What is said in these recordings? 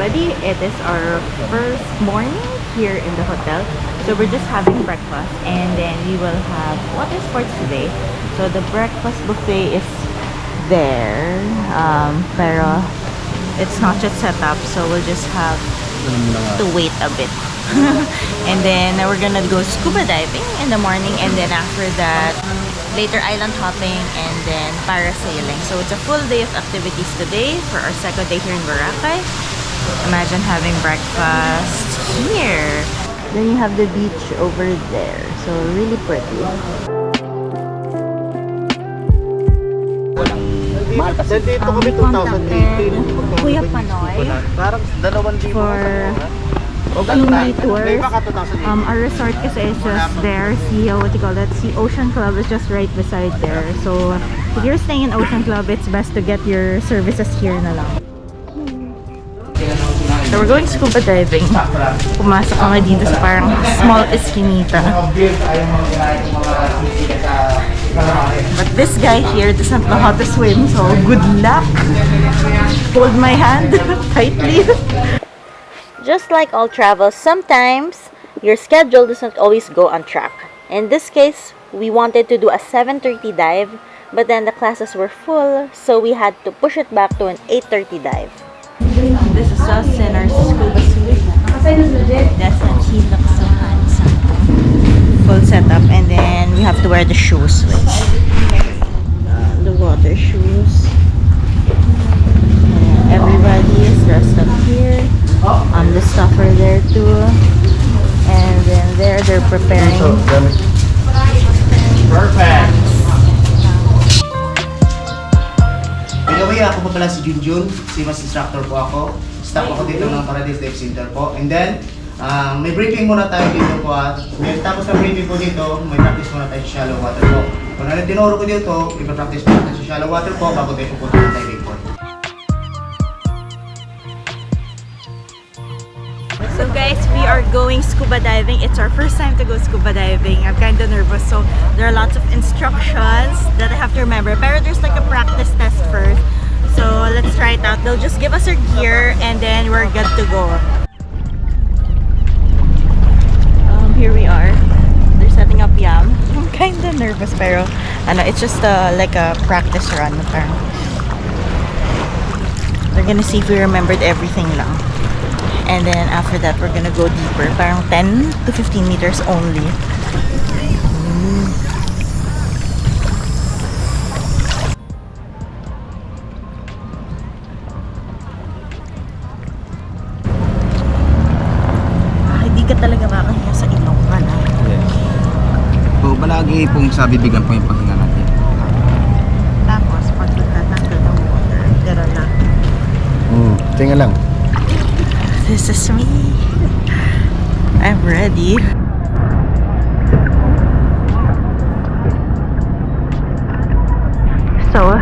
everybody. It is our first morning here in the hotel. So we're just having breakfast and then we will have water sports today. So the breakfast buffet is there. Pero it's not yet set up, so we'll just have to wait a bit. And then we're gonna go scuba diving in the morning, and then after that later island hopping and then parasailing. So it's a full day of activities today for our second day here in Boracay. Imagine having breakfast here. Then you have the beach over there. So really pretty. Dito kami 2018. Kuya Panoy Parang 2,000 for 2-night tours. Our resort kasi is just there. See, what you call that? See, Ocean Club is just right beside there. So if you're staying in Ocean Club, it's best to get your services here na lang. So we're going scuba diving. Pumasok kami dito sa parang small eskinita. But this guy here doesn't know how to swim, so good luck. Hold my hand tightly. Just like all travel, sometimes your schedule doesn't always go on track. In this case, we wanted to do a 7:30 dive, but then the classes were full, so we had to push it back to an 8:30 dive. This is us in our scuba suit. That's what he looks so handsome. Full setup, and then we have to wear the shoes. The water shoes. Everybody is dressed up here. The staff are there too, and then they're preparing. Perfect. Anyway, ako po pala si Junjun, CMAS instructor po ako. Staff ako dito ng Paradise Dive Center po. And then, may briefing muna tayo dito po at tapos ng briefing po dito, may practice muna tayo sa shallow water po. Kung ano tinuro ko dito, ipa-practice muna tayo sa shallow water po bago tayo pupunta ng diving po. So guys, we are going scuba diving. It's our first time to go scuba diving. I'm kind of nervous, so there are lots of instructions that I have to remember. But there's like a practice test first. So let's try it out. They'll just give us our gear and then we're good to go. Here we are. They're setting up Yam. I'm kind of nervous, pero it's just like a practice run. They're gonna see if we remembered everything lang. And then after that, we're gonna go deeper. Parang 10 to 15 meters only. Hindi ka talaga makahinga sa ilong ka na. Yes. So, palagi pong sa bibigan po yung paghinga natin. Tapos, pag nagtatanggal ng water, gano'n na. Tingnan lang. This is me. I'm ready. So,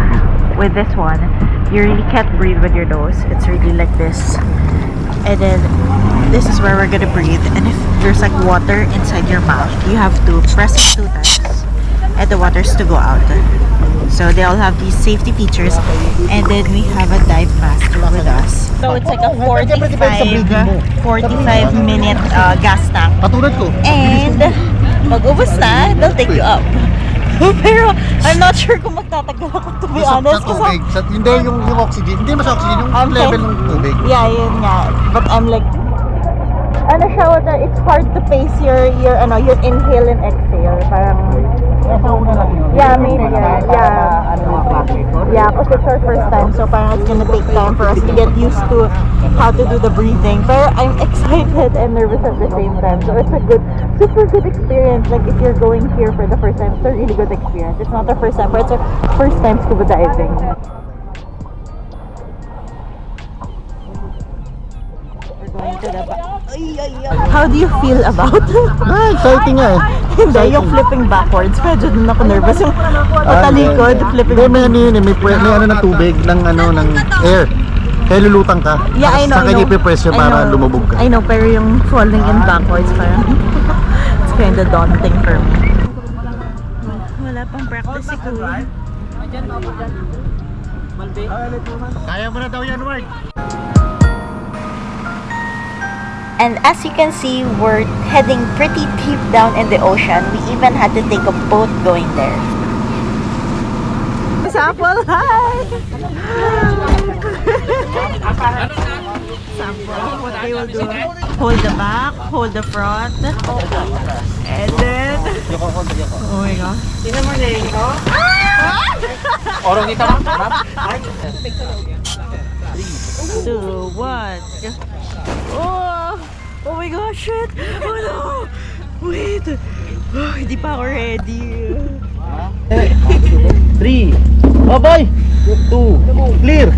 with this one, you really can't breathe with your nose. It's really like this. And then, this is where we're gonna breathe. And if there's like water inside your mouth, you have to press it 2 times. And the water's to go out. So they all have these safety features, and then we have a dive master with us. So it's like a 45-minute gas tank. Patulad ko. And pag ubos na, they'll take you up. Pero I'm not sure kung magtatagal ako, to be honest. Sa tubig. Hindi yung oxygen. Hindi mas oxygen, yung level ng tubig. Yeah, yun nga. But I'm like, it's hard to pace your inhale and exhale. Parang, yeah, maybe, yeah, because it's our first time, so parang it's gonna take time for us to get used to how to do the breathing. But I'm excited and nervous at the same time, so it's a super good experience. Like if you're going here for the first time, it's a really good experience. It's not our first time, but it's our first time scuba diving. We're going to the How do you feel about it? Exciting nga eh. Hindi, yung flipping backwards. Medyo din ako nervous. Yung patalikod, flipping. May ano yun eh, may ano ng tubig, ng air. Kaya lulutang ka. Yeah, I know. Saka niya ipipress yun para lumubog ka. I know, pero yung falling in backwards parang it's kind of daunting for me. Wala pang practice si Kuya. Kaya mo na daw yan, Mark. And as you can see, we're heading pretty deep down in the ocean. We even had to take a boat going there. Sample, hi! Sample, what they will do, hold the back, hold the front, and then, oh my god. Orang kita map. 2, 1, oh! Oh my gosh, shit! Oh no! Wait! Oh, hindi pa ako ready. 3. Bye-bye. 2. Clear.